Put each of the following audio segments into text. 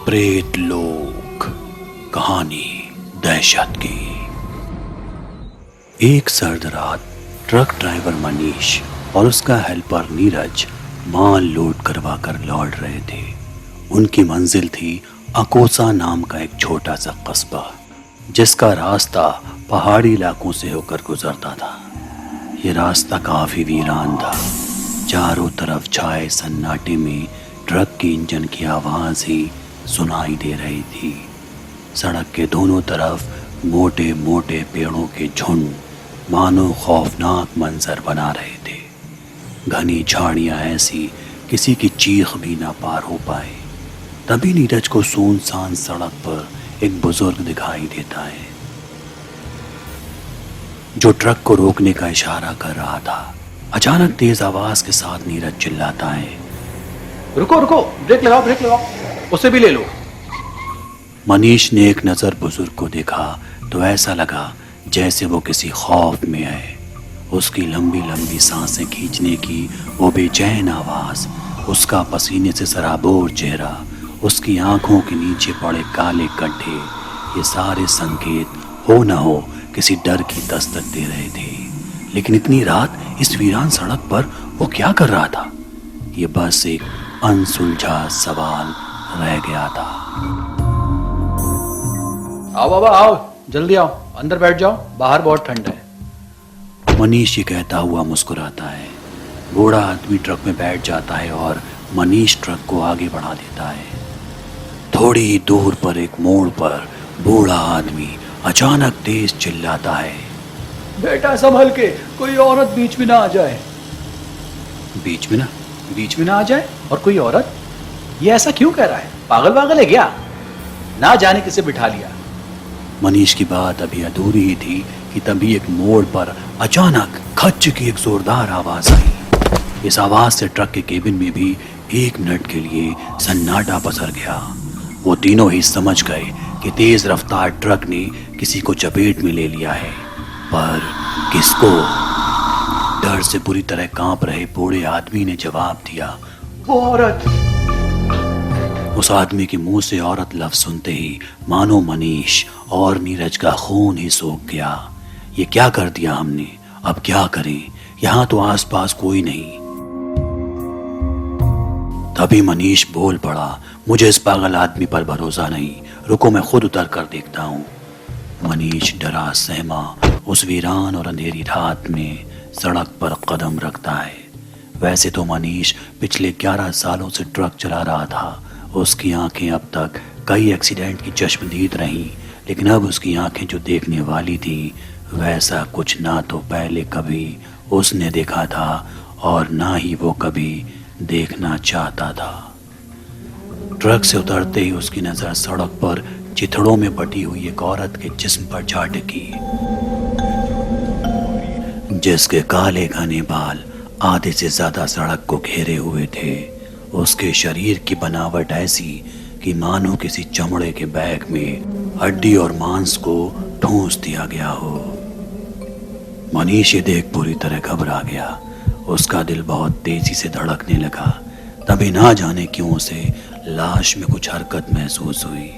प्रेत लोक, कहानी दहशत की। एक सर्द रात ट्रक ड्राइवर मनीष और उसका हेल्पर नीरज माल लोड करवा कर लौट रहे थे। उनकी मंजिल थी अकोसा नाम का एक छोटा सा कस्बा, जिसका रास्ता पहाड़ी इलाकों से होकर गुजरता था। ये रास्ता काफी वीरान था। चारों तरफ छाए सन्नाटे में ट्रक के इंजन की आवाज ही सुनाई दे रही थी। सड़क के दोनों तरफ मोटे मोटे पेड़ों के झुंड मानो खौफनाक मंजर बना रहे थे। घनी झाड़ियां ऐसी किसी की चीख भी ना पार हो पाए। तभी नीरज को सुनसान सड़क पर एक बुजुर्ग दिखाई देता है, जो ट्रक को रोकने का इशारा कर रहा था। अचानक तेज आवाज के साथ नीरज चिल्लाता है, रुको रुको, ब्रेक लगाओ, उसे भी ले लो। मनीष ने एक नजर बुजुर्ग को देखा तो ऐसा लगा जैसे वो किसी खौफ में है। उसकी लंबी लंबी सांसें खींचने की वो बेचैन आवाज, उसका पसीने से सराबोर चेहरा, उसकी आंखों के नीचे पड़े काले गड्ढे, ये सारे संकेत हो न हो किसी डर की दस्तक दे रहे थे। लेकिन इतनी रात इस वीरान सड़क पर वो क्या कर रहा था? ये बस एक अनसुलझा सवाल रह गया था। आओ बाबा आओ, जल्दी आओ, अंदर बैठ जाओ, बाहर बहुत ठंड है। मनीष ये कहता हुआ मुस्कुराता है। बूढ़ा आदमी ट्रक में बैठ जाता है और मनीष ट्रक को आगे बढ़ा देता है। थोड़ी ही दूर पर एक मोड़ पर बूढ़ा आदमी अचानक तेज चिल्लाता है, बेटा संभल के, कोई औरत बीच में ना आ जाए। बीच में ना आ जाए? और कोई औरत? ये ऐसा क्यों कह रहा है? पागल है क्या? ना जाने किसे बिठा लिया। मनीष की बात अभी अधूरी ही थी कि तभी एक मोड़ पर अचानक खच की एक जोरदार आवाज आई। इस आवाज से ट्रक के केबिन में भी एक मिनट के लिए सन्नाटा पसर गया। वो तीनों ही समझ गए कि तेज रफ्तार ट्रक ने किसी को चपेट में ले लिया है, पर किसको? डर से पूरी तरह कांप रहे बूढ़े आदमी ने जवाब दिया, वो औरत। उस आदमी के मुंह से औरत लफ्ज सुनते ही मानो मनीष और नीरज का खून ही सूख गया। ये क्या कर दिया हमने? अब क्या करें? यहां तो आसपास कोई नहीं। तभी मनीष बोल पड़ा, मुझे इस पागल आदमी पर भरोसा नहीं, रुको मैं खुद उतर कर देखता हूं। मनीष डरा सहमा उस वीरान और अंधेरी रात में सड़क पर कदम रखता है। वैसे तो मनीष पिछले 11 सालों से ट्रक चला रहा था। उसकी आंखें अब तक कई एक्सीडेंट की चश्मदीद रहीं, लेकिन अब उसकी आंखें जो देखने वाली थी वैसा कुछ ना तो पहले कभी उसने देखा था और ना ही वो कभी देखना चाहता था। ट्रक से उतरते ही उसकी नजर सड़क पर चिथड़ों में बटी हुई एक औरत के जिस्म पर जा टिकी, जिसके काले घने बाल आधे से ज्यादा सड़क को घेरे हुए थे। उसके शरीर की बनावट ऐसी कि मानो किसी चमड़े के बैग में हड्डी और मांस को ठूंस दिया गया हो। मनीष ये देख पूरी तरह घबरा गया। उसका दिल बहुत तेजी से धड़कने लगा। तभी ना जाने क्यों उसे लाश में कुछ हरकत महसूस हुई।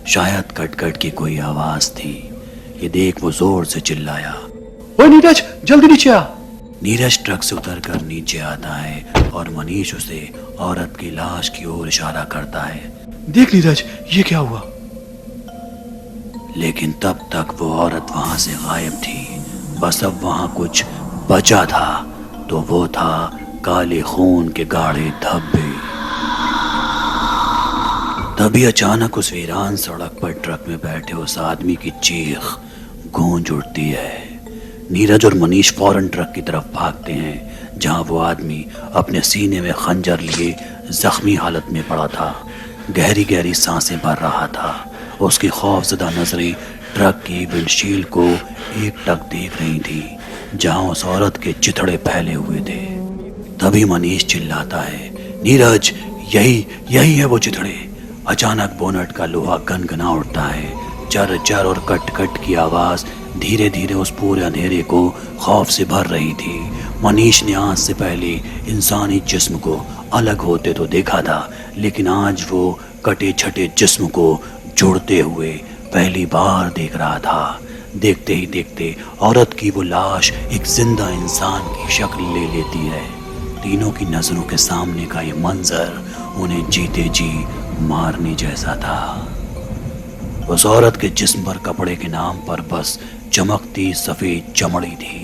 शायद कट की कोई आवाज थी। ये देख वो जोर से चिल्लाया, ओए नीरज, जल्दी नीचे आ। नीरज ट्रक से उतरकर नीचे आता है और मनीष उसे औरत की लाश की ओर इशारा करता है। देख नीरज, ये क्या हुआ? लेकिन तब तक वो औरत वहां से गायब थी। बस अब वहां कुछ बचा था तो वो था काले खून के गाढ़े धब्बे। तभी अचानक उस वीरान सड़क पर ट्रक में बैठे उस आदमी की चीख गूंज उठती है। नीरज और मनीष फौरन ट्रक की तरफ भागते हैं, जहां वो आदमी अपने सीने में खंजर लिए जख्मी हालत में पड़ा था। गहरी गहरी सांसें भर रहा था। उसकी खौफजदा नजरें ट्रक की विंडशील्ड को एकटक देख रही थी, जहां उस औरत के चिथड़े फैले हुए थे। तभी मनीष चिल्लाता है, नीरज, यही है वो चिथड़े। अचानक बोनट का लोहा गनगना उठता है। चर चर और कट की आवाज धीरे धीरे उस पूरे अंधेरे को खौफ से भर रही थी। मनीष ने आज से पहले इंसानी जिस्म को अलग होते तो देखा था, लेकिन आज वो कटे छटे जिस्म को जुड़ते हुए पहली बार देख रहा था। देखते ही देखते औरत की वो लाश एक जिंदा इंसान की शक्ल ले लेती है। तीनों की नजरों के सामने का ये मंजर उन्हें जीते जी मारने जैसा था। उस औरत के जिस्म पर कपड़े के नाम पर बस चमकती सफेद चमड़ी थी।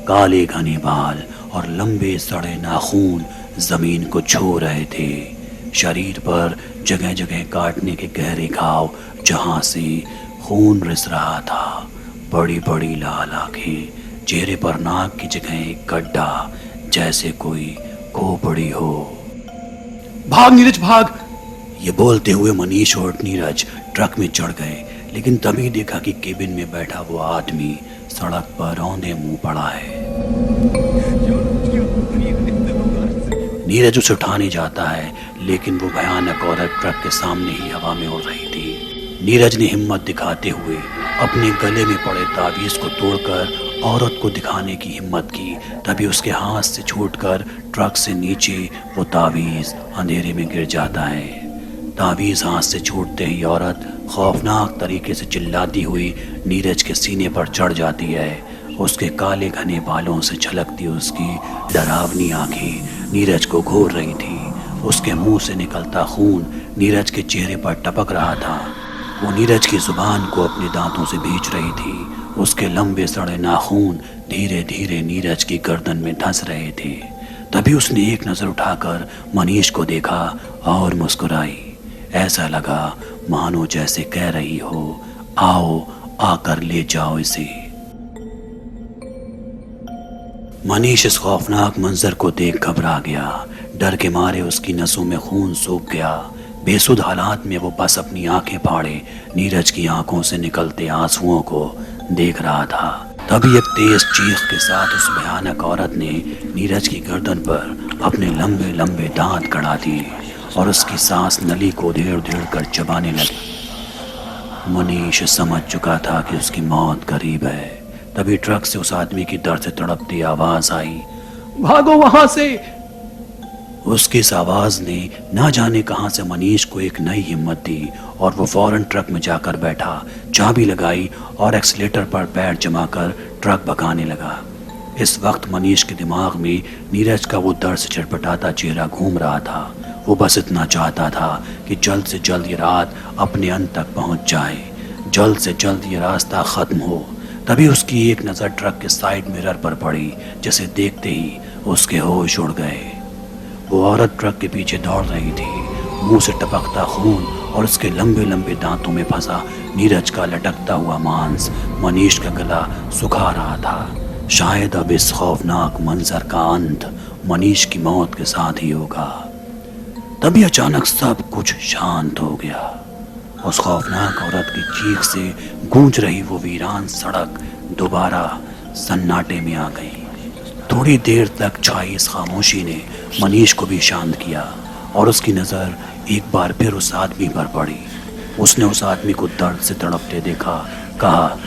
काले घने बाल और लंबे सड़े नाखून जमीन को छू रहे थे। शरीर पर जगह जगह काटने के गहरे घाव जहां से खून रिस रहा था। बड़ी बड़ी लाल आंखें, चेहरे पर नाक की जगह एक गड्ढा जैसे कोई खोपड़ी हो। भाग नीरज भाग! ये बोलते हुए मनीष और नीरज ट्रक में चढ़ गए, लेकिन तभी देखा कि केबिन में बैठा वो आदमी सड़क पर रौंदे मुंह पड़ा है। नीरज उसे उठाने जाता है, लेकिन वो भयानक औरत ट्रक के सामने ही हवा में उड़ रही थी। नीरज ने हिम्मत दिखाते हुए अपने गले में पड़े तावीज को तोड़कर औरत को दिखाने की हिम्मत की। तभी उसके हाथ से छूटकर ट्रक से नीचे वो तावीज अंधेरे में गिर जाता है। तावीज हाथ से छूटते ही औरत खौफनाक तरीके से चिल्लाती हुई नीरज के सीने पर चढ़ जाती है। उसके काले घने बालों से झलकती उसकी डरावनी आंखें नीरज को घूर रही थी। उसके मुंह से निकलता खून नीरज के चेहरे पर टपक रहा था। वो नीरज की जुबान को अपने दांतों से भींच रही थी। उसके लंबे सड़े नाखून धीरे धीरे नीरज की गर्दन में धंस रहे थे। तभी उसने एक नजर उठाकर मनीष को देखा और मुस्कुराई। ऐसा लगा मानो जैसे कह रही हो, आओ आकर ले जाओ इसे। मनीष इस खौफनाक मंजर को देख घबरा गया। डर के मारे उसकी नसों में खून सूख गया। बेसुध हालात में वो बस अपनी आंखें फाड़े नीरज की आंखों से निकलते आंसुओं को देख रहा था। तभी एक तेज चीख के साथ उस भयानक औरत ने नीरज की गर्दन पर अपने लंबे लंबे दांत गड़ा दिए और उसकी सांस नली को उधेड़ उधेड़ कर चबाने लगी। मनीष समझ चुका था कि उसकी मौत करीब है। तभी ट्रक से उस आदमी की दर्द से तड़पती आवाज आई, भागो वहां से! उसकी इस आवाज ने ना जाने कहां से मनीष को एक नई हिम्मत दी और वो फौरन ट्रक में जाकर बैठा, चाबी लगाई और एक्सीलेटर पर पैर जमाकर ट्रक भगाने लगा। इस वक्त मनीष के दिमाग में नीरज का वो दर्द से छटपटाता चेहरा घूम रहा था। वो बस इतना चाहता था कि जल्द से जल्द ये रात अपने अंत तक पहुंच जाए, जल्द से जल्द ये रास्ता खत्म हो। तभी उसकी एक नज़र ट्रक के साइड मिरर पर पड़ी, जिसे देखते ही उसके होश उड़ गए। वो औरत ट्रक के पीछे दौड़ रही थी। मुंह से टपकता खून और उसके लंबे लंबे दांतों में फंसा नीरज का लटकता हुआ मांस मनीष का गला सुखा रहा था। शायद अब इस खौफनाक मंजर का अंत मनीष की मौत के साथ ही होगा। तभी अचानक सब कुछ शांत हो गया। उस खौफनाक औरत की चीख से गूंज रही वो वीरान सड़क दोबारा सन्नाटे में आ गई। थोड़ी देर तक छाई इस खामोशी ने मनीष को भी शांत किया और उसकी नज़र एक बार फिर उस आदमी पर पड़ी। उसने उस आदमी को दर्द से तड़पते देखा, कहा,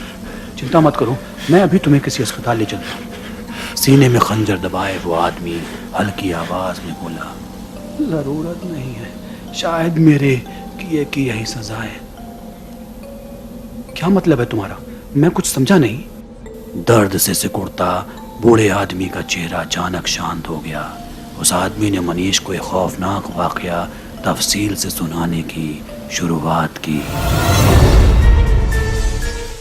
चिंता मत करो, मैं अभी तुम्हें किसी अस्पताल ले चलता हूँ। सीने में खंजर दबाए वो आदमी हल्की आवाज में बोला, जरूरत नहीं है, शायद मेरे किए की यही सजा है। क्या मतलब है तुम्हारा? मैं कुछ समझा नहीं। दर्द से सिकुड़ता बूढ़े आदमी का चेहरा अचानक शांत हो गया। उस आदमी ने मनीष को एक खौफनाक वाकया तफसील से सुनाने की शुरुआत की।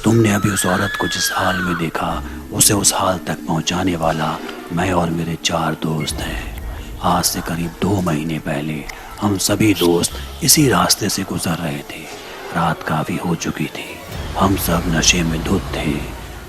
तुमने अभी उस औरत को जिस हाल में देखा, उसे उस हाल तक पहुंचाने वाला मैं और मेरे 4 दोस्त हैं। आज से करीब 2 महीने पहले हम सभी दोस्त इसी रास्ते से गुजर रहे थे। रात काफी हो चुकी थी। हम सब नशे में धुत थे।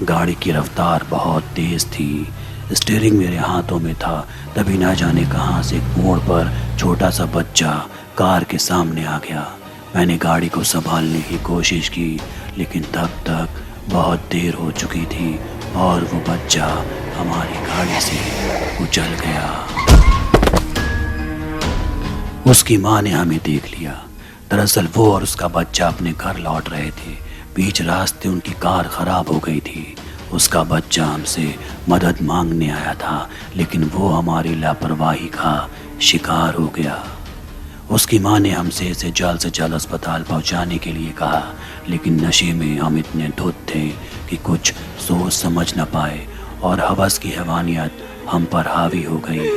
गाड़ी की रफ्तार बहुत तेज थी। स्टीयरिंग मेरे हाथों में था। तभी ना जाने कहां से एक मोड़ पर छोटा सा बच्चा कार के सामने आ गया। मैंने गाड़ी को संभालने की कोशिश की, लेकिन तब तक बहुत देर हो चुकी थी और वो बच्चा हमारी गाड़ी से उछल गया। उसकी माँ ने हमें देख लिया। दरअसल वो और उसका बच्चा अपने घर लौट रहे थे। बीच रास्ते उनकी कार खराब हो गई थी। उसका बच्चा हमसे मदद मांगने आया था, लेकिन वो हमारी लापरवाही का शिकार हो गया। उसकी माँ ने हमसे इसे जल्द से जल्द अस्पताल पहुंचाने के लिए कहा, लेकिन नशे में हम इतने धुत थे कि कुछ सोच समझ न पाए और हवस की हैवानियत हम पर हावी हो गई।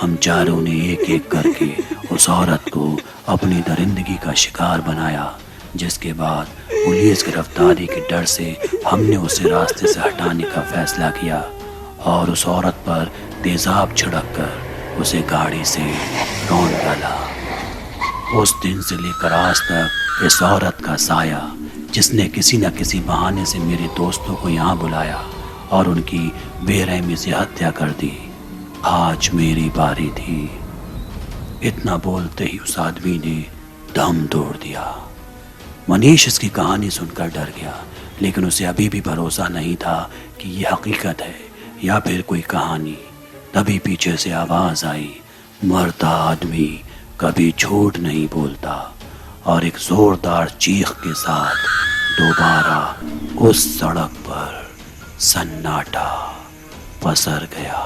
हम चारों ने एक एक करके उस औरत को अपनी दरिंदगी का शिकार बनाया, जिसके बाद पुलिस गिरफ्तारी के डर से हमने उसे रास्ते से हटाने का फैसला किया और उस औरत पर तेजाब छिड़क कर उसे गाड़ी से रौंद डाला। उस दिन से लेकर आज तक इस औरत का साया, जिसने किसी न किसी बहाने से मेरे दोस्तों को यहाँ बुलाया और उनकी बेरहमी से हत्या कर दी, आज मेरी बारी थी। इतना बोलते ही उस आदमी ने दम तोड़ दिया। मनीष इसकी कहानी सुनकर डर गया, लेकिन उसे अभी भी भरोसा नहीं था कि ये हकीकत है या फिर कोई कहानी। तभी पीछे से आवाज आई, मरता आदमी कभी झूठ नहीं बोलता, और एक जोरदार चीख के साथ दोबारा उस सड़क पर सन्नाटा पसर गया।